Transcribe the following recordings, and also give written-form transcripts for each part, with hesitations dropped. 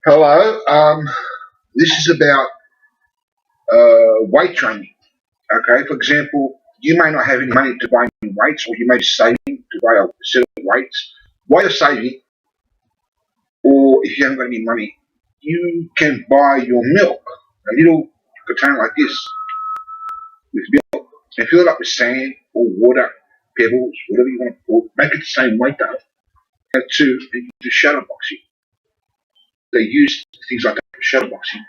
Hello. This is about weight training. Okay. For example, you may not have any money to buy any weights, or you may be saving to buy a set of weights. While you're saving, or if you haven't got any money, you can buy your milk, a little container like this with milk, and fill it up with sand or water, pebbles, whatever you want to put. Make it the same weight though. Have two, and you do shadow boxing. They use things like that for shadow boxing.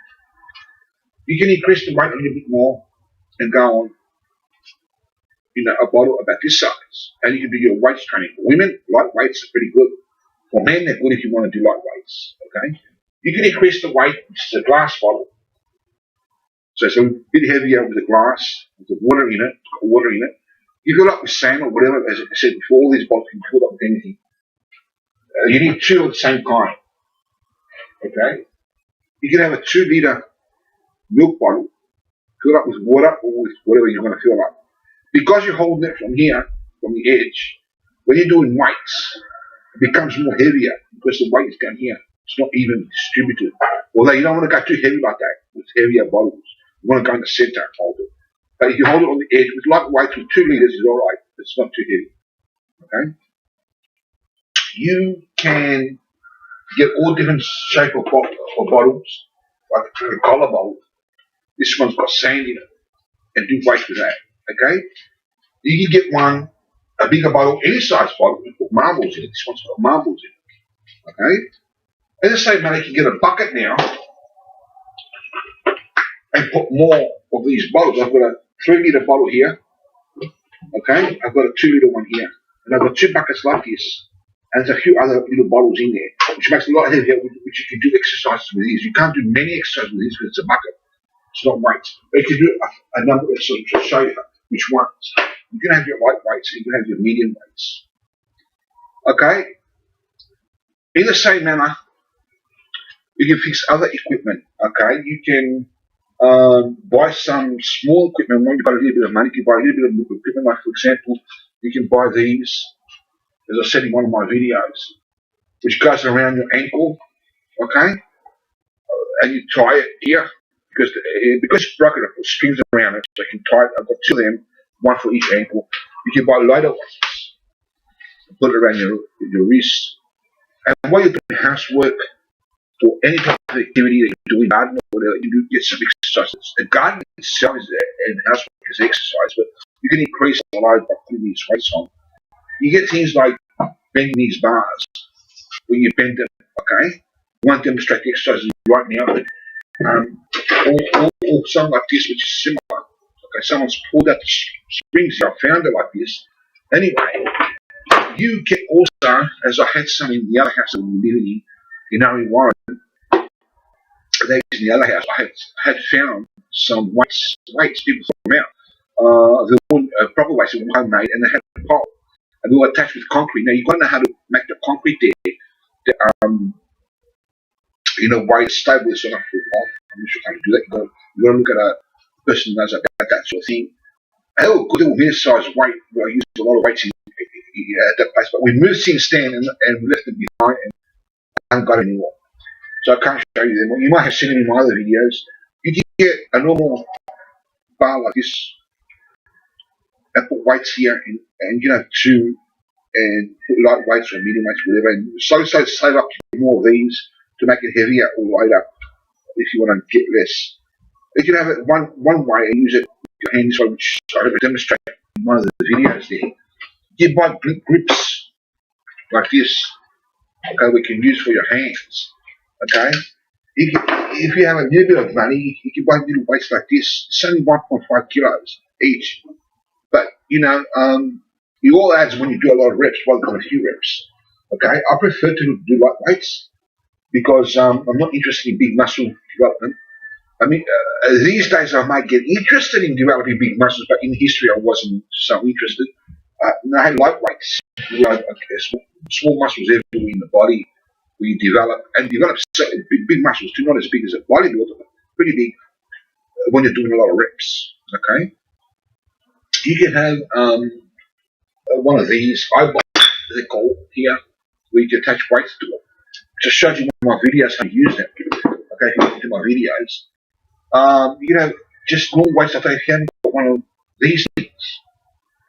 You can increase the weight a little bit more and go on a bottle about this size. And you can do your weights training. For women, light weights are pretty good. For men, they're good if you want to do light weights. Okay? You can increase the weight, which is a glass bottle. So it's a bit heavier with a glass, with the water in it, water in it. You fill it up with sand or whatever, as I said before, all these bottles can be filled up with anything. You need two of the same kind. Okay? You can have a 2 litre milk bottle, fill it up with water or with whatever you're going to fill up. Because you're holding it from here, from the edge, when you're doing weights, it becomes more heavier because the weight is down here. It's not even distributed. Although you don't want to go too heavy like that with heavier bottles. You want to go in the center and hold it. But if you hold it on the edge with light weights with 2 litres, is all right. It's not too heavy. Okay. You can get all different shape of bottles, like a collar bottle. This one's got sand in it, and do weights with that. Okay. You can get one, a bigger bottle, any size bottle, and put marbles in it. This one's got marbles in it. Okay? As I say, man, you can get a bucket now and put more of these bottles. I've got a 3 litre bottle here. Okay? I've got a 2 litre one here. And I've got 2 buckets like this. And there's a few other little bottles in there, which makes it a lot heavier, which you can do exercises with these. You can't do many exercises with these because it's a bucket. It's not weights. But you can do a number of exercises to show you which ones. You can have your light weights and you can have your medium weights. Okay? In the same manner, you can fix other equipment. Okay? You can buy some small equipment. When you've got a little bit of money, you can buy a little bit of equipment. Like, for example, you can buy these, as I said in one of my videos, which goes around your ankle. Okay? And you tie it here. Because it's broken, I put strings around it, so you can tie it. I've got 2 of them, one for each ankle. You can buy lighter ones, put it around your wrist. And while you're doing housework or any type of activity that you're doing, garden or whatever, you do get some exercises. The garden itself is and housework is exercise, but you can increase the load by putting these weights on. You get things like bending these bars. When you bend them, okay? I won't demonstrate the exercises right now, but or something like this, which is similar. Okay, someone's pulled out the springs here. I found it like this. Anyway, you can also, as I had some in the other house that we were living in Owen Warren, that is in the other house, I had found some weights people throw them out. The one proper weights were homemade, and they had a pole, and they were attached with concrete. Now you've got to know how to make the concrete there. Way it's stable so not fall off. I'm not sure how to do that. You've got to look at a person who knows about that sort of thing. And they were good little mid-sized weight. I used a lot of weights at that place, but we moved since then and we left them behind and I haven't got it anymore. So I can't show you them. You might have seen them in my other videos. You can get a normal bar like this and put weights here and you have 2 and put light weights or medium weights, whatever, and so save up more of these to make it heavier or lighter if you want to get less. You can have it one way and use it with your hands, which I demonstrate in one of the videos there. You buy grips like this, okay, we can use for your hands, okay? If you have a little bit of money, you can buy little weights like this. It's only 1.5 kilos each. But, it all adds when you do a lot of reps rather than a few reps, okay? I prefer to do light weights because I'm not interested in big muscle development. I mean, these days I might get interested in developing big muscles, but in history I wasn't so interested. I had light weights, small muscles everywhere in the body where you develop big muscles too, not as big as a bodybuilder, but pretty big when you're doing a lot of reps. Okay, you can have one of these. I bought they're called here, where you can attach weights to it, just showed you one of my videos how to use them. Okay, if you look into my videos, you know, just more ways. If you haven't got one of these things,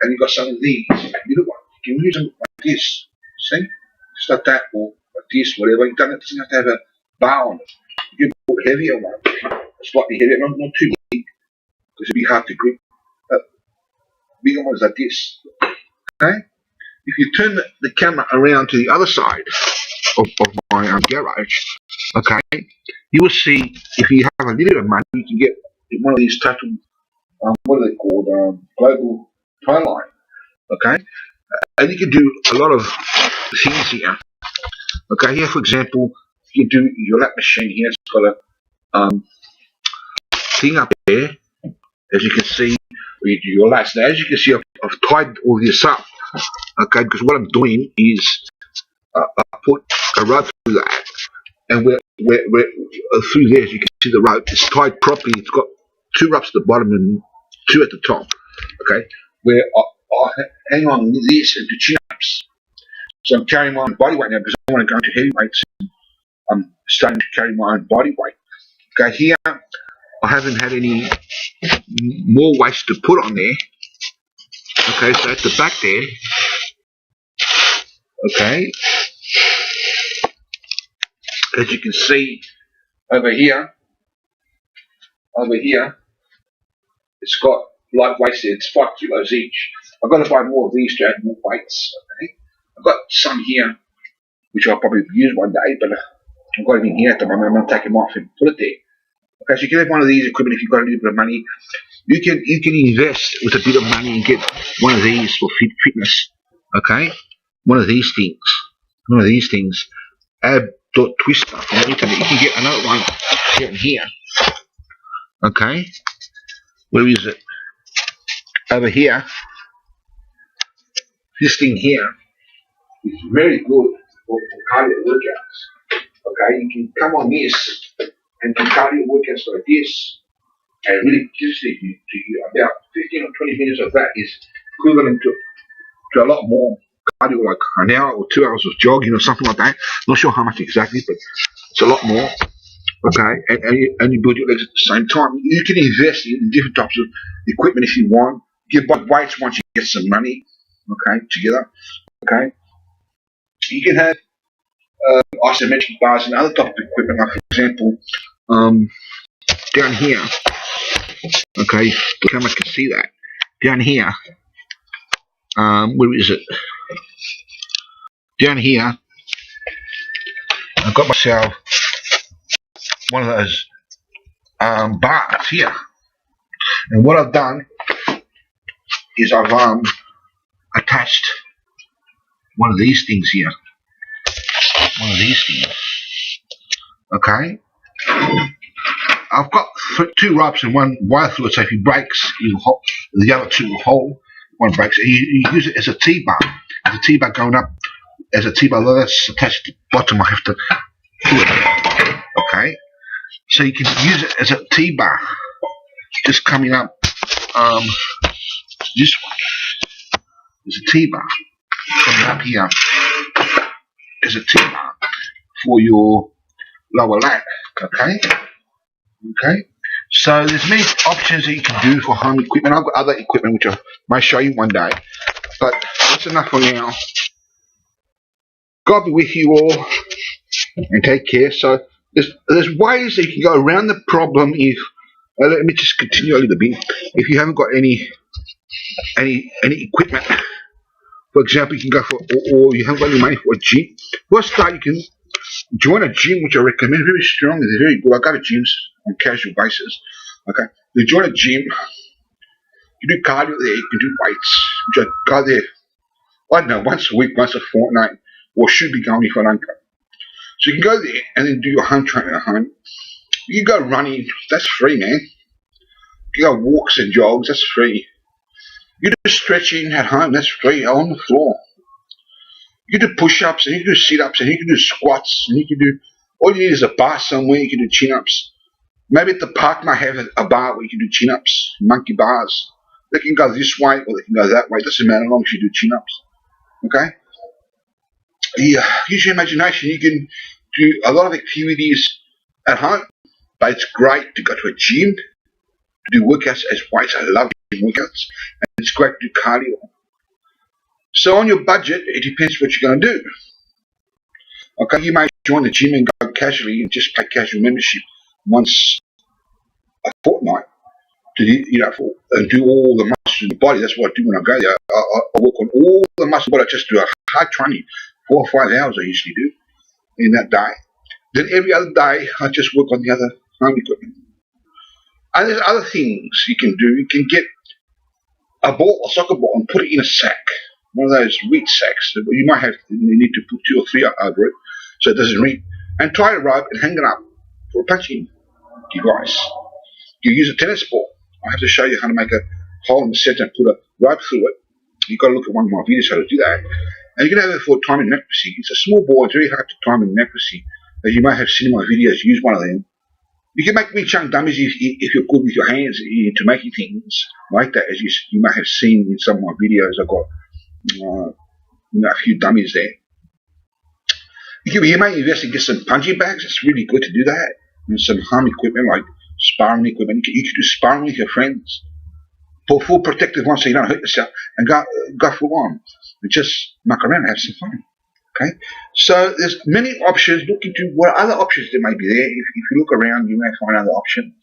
and you've got some of these little ones, you can use them like this. See, just like that, or like this, whatever. You don't have to have a bar on it. You can put heavier ones, slightly heavier, not too big, because it'd be hard to grip. But bigger ones like this. Okay. If you turn the camera around to the other side of my garage, okay, you will see if you have a little bit of money, you can get one of these total, what are they called, global tie line, okay, and you can do a lot of things here. Okay, here for example, you do your lap machine here. It's got a thing up there, as you can see. You do your lats. Now, as you can see, I've tied all this up. Okay, because what I'm doing is I put a rope through that, and we're through there. As you can see, the rope is tied properly. It's got 2 ropes at the bottom and 2 at the top. Okay, where I hang on this and do chin-ups. So I'm carrying my own body weight now because I want to go into heavy weights. I'm starting to carry my own body weight. Okay, here I haven't had any more weights to put on there. Okay, so at the back there, okay, as you can see over here, it's got light weights there. It's 5 kilos each. I've got to buy more of these to add more weights. Okay, I've got some here which I'll probably use one day, but I've got it in here at the moment. I'm going to take them off and put it there. Okay, so you can have one of these equipment if you've got a little bit of money. You can invest with a bit of money and get one of these for fitness. Okay, one of these things. Ab Twister from the internet. You can get another one here. Okay, where is it? Over here. This thing here is very good for cardio workouts. Okay, you can come on this and do cardio workouts like this, and really gives you about 15 or 20 minutes of that is equivalent to a lot more cardio, like an hour or 2 hours of jogging or something like that. Not sure how much exactly, but it's a lot more. Okay, and you build your legs at the same time. You can invest in different types of equipment if you want. You buy weights once you get some money. Okay, together. Okay, you can have isometric bars and other type of equipment, like for example, down here. Okay, the camera can see that. Down here, where is it? Down here, I've got myself one of those bars here, and what I've done is I've attached one of these things here. One of these things. Okay. I've got 2 ropes and 1 wire through it, so if he breaks, the other 2 will hold. One breaks. You use it as a T-bar. As a T-bar going up, as a T-bar that's attached to the bottom. I have to pull it. Okay. So you can use it as a T-bar. Just coming up. This one is a T-bar coming up here. As a T-bar for your lower lat. Okay. Okay, so there's many options that you can do for home equipment. I've got other equipment which I might show you one day, but that's enough for now. God be with you all, and take care. So there's ways that you can go around the problem. If let me just continue a little bit. If you haven't got any equipment, for example, you can go for, or you haven't got any money for a gym. First start, you can join a gym, which I recommend. Very strong. They're very good. I go to gyms on casual basis. Okay, you join a gym. You do cardio there. You can do weights. Which I go there. I don't know, once a week, once a fortnight, or should be going if I don't go. So you can go there and then do your home training at home. You can go running. That's free, man. You can go walks and jogs. That's free. You do stretching at home. That's free on the floor. You can do push-ups, and you can do sit-ups, and you can do squats, and you can do, all you need is a bar somewhere. You can do chin-ups. Maybe at the park might have a bar where you can do chin-ups, monkey bars. They can go this way or they can go that way. It doesn't matter as long as you do chin-ups. Okay? Yeah, use your imagination. You can do a lot of activities at home, but it's great to go to a gym, to do workouts as weights. I love doing workouts, and it's great to do cardio. So on your budget, it depends what you're going to do. Okay, you may join the gym and go casually and just pay casual membership once a fortnight to and do all the muscles in the body. That's what I do when I go there. I work on all the muscle body. I just do a hard training, 4 or 5 hours I usually do in that day. Then every other day I just work on the other home equipment. And there's other things you can do. You can get a soccer ball, and put it in a sack, one of those reed sacks. You might have, you need to put 2 or 3 over it so it doesn't read, and tie a rope and hang it up for a punching device. You use a tennis ball. I have to show you how to make a hole in the center and put a rope through it. You've got to look at one of my videos how to do that. And you can have it for timing and accuracy. It's a small ball. It's very hard to time and accuracy. As you may have seen in my videos, use one of them. You can make Wing Chun dummies if you're good with your hands to making things like that, as you may have seen in some of my videos. I've got a few dummies there. You may invest and get some punching bags. It's really good to do that. And some home equipment like sparring equipment. You can do sparring with your friends. For full protective ones so you don't hurt yourself, and go full on. And just muck around and have some fun. Okay, so there's many options. Look into what other options there may be there. If you look around, you may find other options.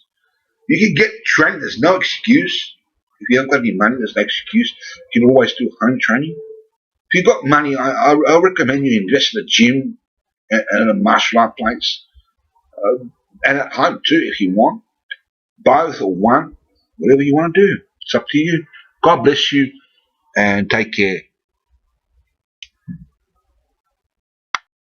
You can get trained. There's no excuse. If you haven't got any money, there's no excuse. You can always do home training. If you've got money, I recommend you invest in a gym and a martial art place, and at home too if you want. Both or one, whatever you want to do. It's up to you. God bless you, and take care.